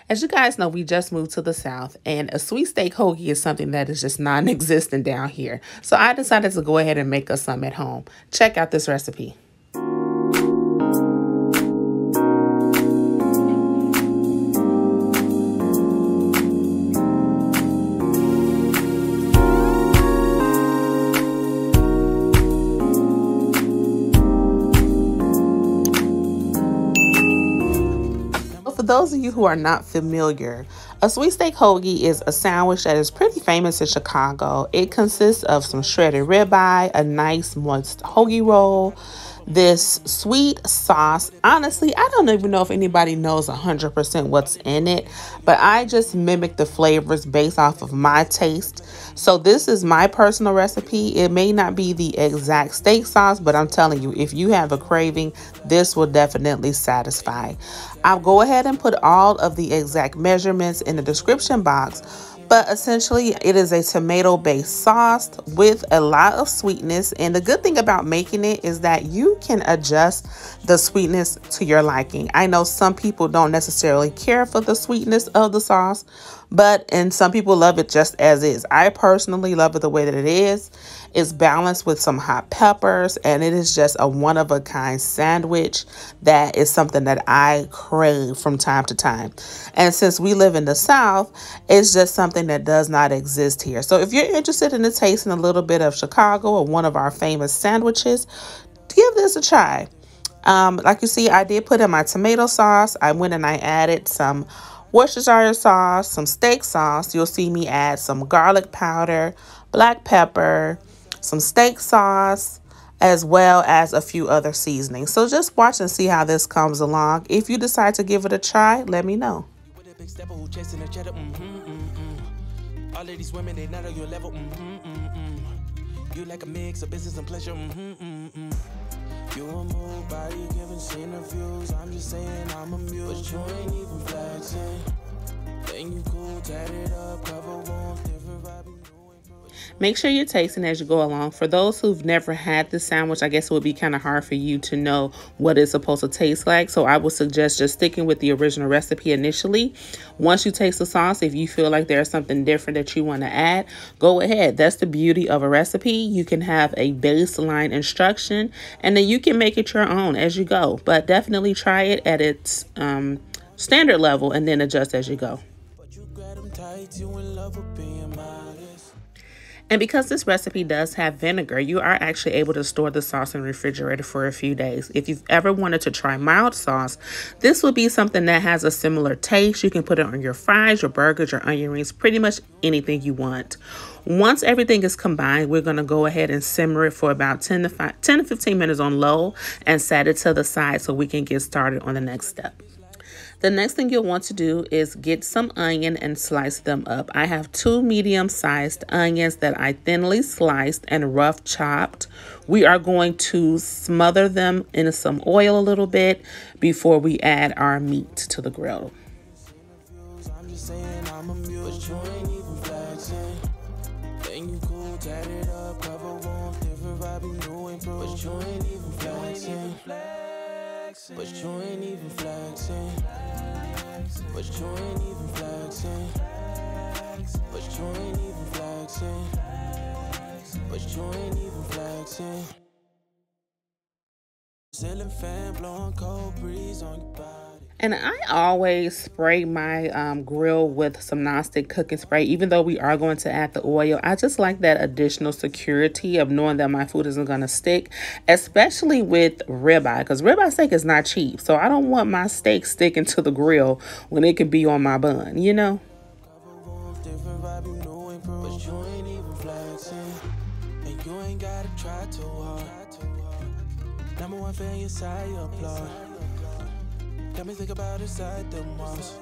As you guys know, we just moved to the South, and a sweet steak hoagie is something that is just non-existent down here. So I decided to go ahead and make us some at home. Check out this recipe. For those of you who are not familiar, a sweet steak hoagie is a sandwich that is pretty famous in Chicago. It consists of some shredded ribeye, a nice moist hoagie roll, this sweet sauce. Honestly, I don't even know if anybody knows 100% what's in it, but I just mimic the flavors based off of my taste. So this is my personal recipe. It may not be the exact steak sauce, but I'm telling you, if you have a craving, this will definitely satisfy. I'll go ahead and put all of the exact measurements in the description box. But essentially, it is a tomato-based sauce with a lot of sweetness. And the good thing about making it is that you can adjust the sweetness to your liking. I know some people don't necessarily care for the sweetness of the sauce, and some people love it just as is. I personally love it the way that it is. It's balanced with some hot peppers, and it is just a one-of-a-kind sandwich that is something that I crave from time to time. And since we live in the South, it's just something that does not exist here. So if you're interested in tasting a little bit of Chicago or one of our famous sandwiches, give this a try. Like you see, I did put in my tomato sauce. I went and I added some Worcestershire sauce, some steak sauce. You'll see me add some garlic powder, black pepper, some steak sauce, as well as a few other seasonings. So just watch and see how this comes along. If you decide to give it a try, let me know. All of these women, they not on your level. You like a mix of business and pleasure. You a move by you giving interviews. I'm just saying I'm amused, but you ain't even flexing. Then you cool, tatted up, cover warm, different vibe. Make sure you're tasting as you go along. For those who've never had this sandwich, I guess it would be kind of hard for you to know what it's supposed to taste like. So I would suggest just sticking with the original recipe initially. Once you taste the sauce, if you feel like there's something different that you want to add, go ahead. That's the beauty of a recipe. You can have a baseline instruction, and then you can make it your own as you go. But definitely try it at its standard level and then adjust as you go. And because this recipe does have vinegar, you are actually able to store the sauce in the refrigerator for a few days. If you've ever wanted to try mild sauce, this would be something that has a similar taste. You can put it on your fries, your burgers, your onion rings, pretty much anything you want. Once everything is combined, we're going to go ahead and simmer it for about 10 to 15 minutes on low and set it to the side so we can get started on the next step. The next thing you'll want to do is get some onion and slice them up. I have 2 medium-sized onions that I thinly sliced and rough chopped. We are going to smother them in some oil a little bit before we add our meat to the grill. But you ain't even flexing. But you ain't even flexing. But you ain't even flexing. But you ain't even flexing. Ceiling fan blowing cold breeze on your body. And I always spray my grill with some nonstick cooking spray. Even though we are going to add the oil, I just like that additional security of knowing that my food isn't going to stick, especially with ribeye, because ribeye steak is not cheap. So I don't want my steak sticking to the grill when it could be on my bun, you know? Number one fan, your side, your applaud. Got me think about inside the moss.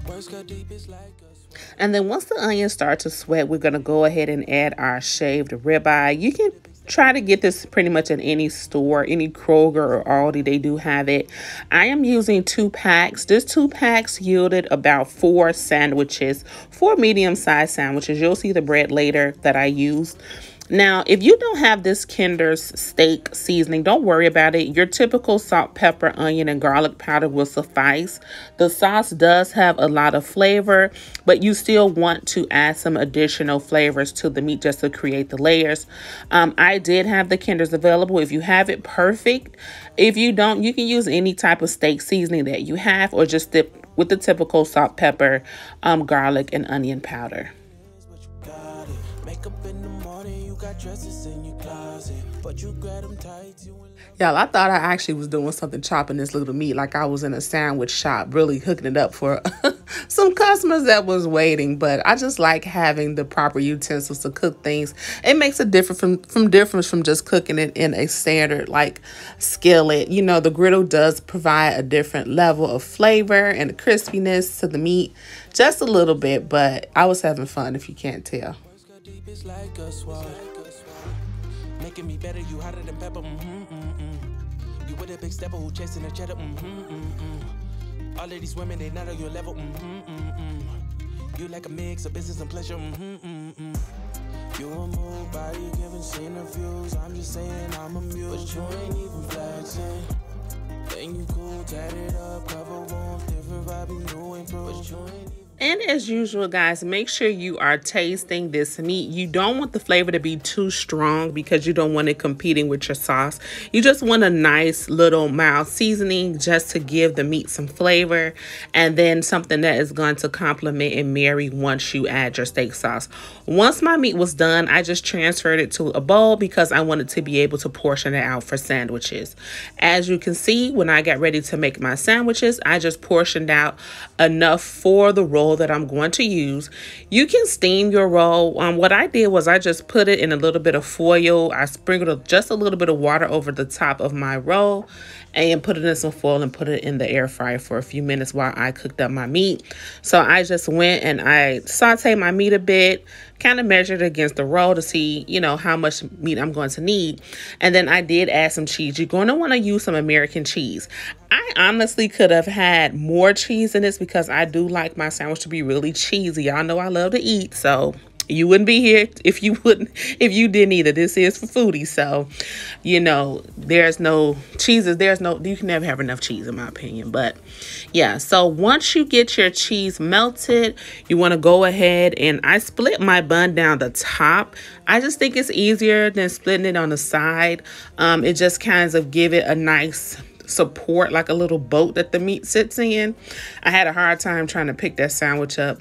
Words cut deep, it's like us. And then once the onions start to sweat, we're going to go ahead and add our shaved ribeye. You can try to get this pretty much in any store, any Kroger or Aldi, they do have it. I am using 2 packs. This 2 packs yielded about 4 sandwiches, 4 medium-sized sandwiches. You'll see the bread later that I used. Now, if you don't have this Kinder's steak seasoning, don't worry about it. Your typical salt, pepper, onion, and garlic powder will suffice. The sauce does have a lot of flavor, but you still want to add some additional flavors to the meat just to create the layers. I did have the Kinder's available. If you have it, perfect. If you don't, you can use any type of steak seasoning that you have, or just dip with the typical salt, pepper, garlic, and onion powder. Y'all, I thought I actually was doing something chopping this little meat, like I was in a sandwich shop, really hooking it up for some customers that was waiting. But I just like having the proper utensils to cook things. It makes a difference from just cooking it in a standard like skillet. You know, the griddle does provide a different level of flavor and crispiness to the meat, just a little bit. But I was having fun, if you can't tell. Making me better, you hotter than pepper. You with a big stepper who chasing the cheddar. All of these women, they not on your level. You like a mix of business and pleasure. You a move by you giving interviews. I'm just saying I'm amused, but you ain't even flexing. Then you cool, tatted up, cover wounds, different vibe, you new improved, but you ain't even. And as usual, guys, make sure you are tasting this meat. You don't want the flavor to be too strong because you don't want it competing with your sauce. You just want a nice little mild seasoning just to give the meat some flavor, and then something that is going to complement and marry once you add your steak sauce. Once my meat was done, I just transferred it to a bowl because I wanted to be able to portion it out for sandwiches. As you can see, when I got ready to make my sandwiches, I just portioned out enough for the roll that I'm going to use. You can steam your roll. What I did was I just put it in a little bit of foil. I sprinkled just a little bit of water over the top of my roll and put it in some foil and put it in the air fryer for a few minutes while I cooked up my meat. So I just went and I sauteed my meat a bit, kind of measured against the roll to see, you know, how much meat I'm going to need. And then I did add some cheese. You're going to want to use some American cheese. I honestly could have had more cheese in this because I do like my sandwich to be really cheesy. Y'all know I love to eat, so you wouldn't be here if you didn't either. This is for foodies, so you know there's no cheeses. You can never have enough cheese, in my opinion. But yeah, so once you get your cheese melted, you want to go ahead, and I split my bun down the top. I just think it's easier than splitting it on the side. It just kind of give it a nice support, like a little boat that the meat sits in. I had a hard time trying to pick that sandwich up,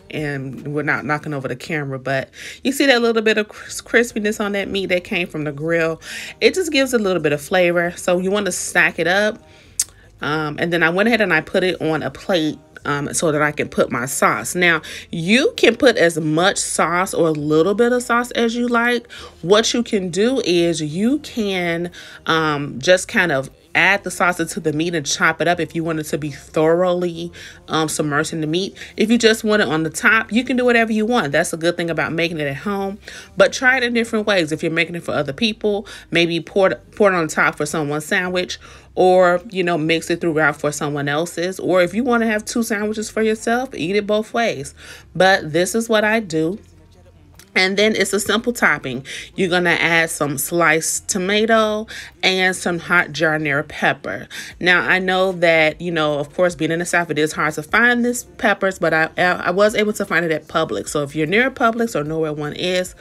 and we're not knocking over the camera, but you see that little bit of crispiness on that meat that came from the grill. It just gives a little bit of flavor. So you want to stack it up, and then I went ahead and I put it on a plate so that I can put my sauce. Now, you can put as much sauce or a little bit of sauce as you like. What you can do is you can just kind of add the sauce to the meat and chop it up if you want it to be thoroughly submerged in the meat. If you just want it on the top, you can do whatever you want. That's a good thing about making it at home. But try it in different ways. If you're making it for other people, maybe pour it on top for someone's sandwich, or, you know, mix it throughout for someone else's. Or if you want to have 2 sandwiches for yourself, eat it both ways. But this is what I do. And then it's a simple topping. You're going to add some sliced tomato and some hot giardiniera pepper. Now, I know that, you know, of course, being in the South, it is hard to find these peppers, but I was able to find it at Publix. So if you're near Publix or know where one is,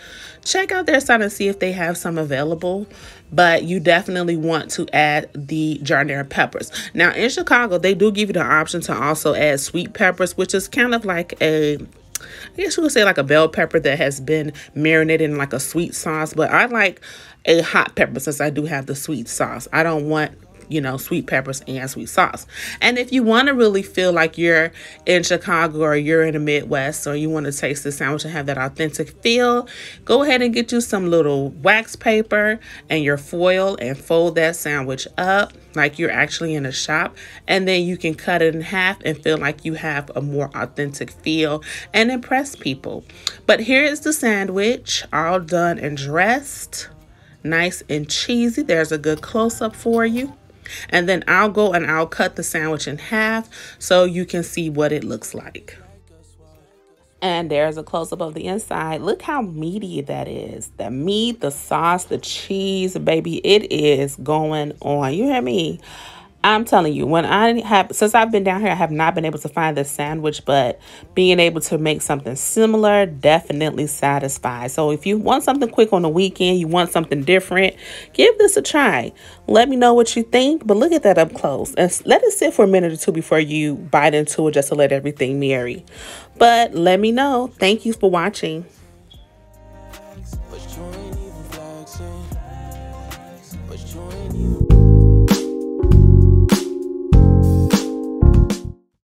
check out their site and see if they have some available. But you definitely want to add the giardiniera peppers. Now, in Chicago, they do give you the option to also add sweet peppers, which is kind of like I guess you could say like a bell pepper that has been marinated in like a sweet sauce. But I like a hot pepper since I do have the sweet sauce. I don't want, you know, sweet peppers and sweet sauce. And if you want to really feel like you're in Chicago or you're in the Midwest, or you want to taste the sandwich and have that authentic feel, go ahead and get you some little wax paper and your foil and fold that sandwich up like you're actually in a shop, and then you can cut it in half and feel like you have a more authentic feel and impress people. But here is the sandwich, all done and dressed, nice and cheesy. There's a good close-up for you. And then I'll go and I'll cut the sandwich in half so you can see what it looks like. And there's a close-up of the inside. Look how meaty that is. The meat, the sauce, the cheese, baby, it is going on. You hear me? I'm telling you, since I've been down here, I have not been able to find this sandwich, but being able to make something similar definitely satisfies. So if you want something quick on the weekend, you want something different, give this a try. Let me know what you think, but look at that up close and let it sit for a minute or two before you bite into it, just to let everything marry. But let me know. Thank you for watching. But you ain't even flexing. But you ain't even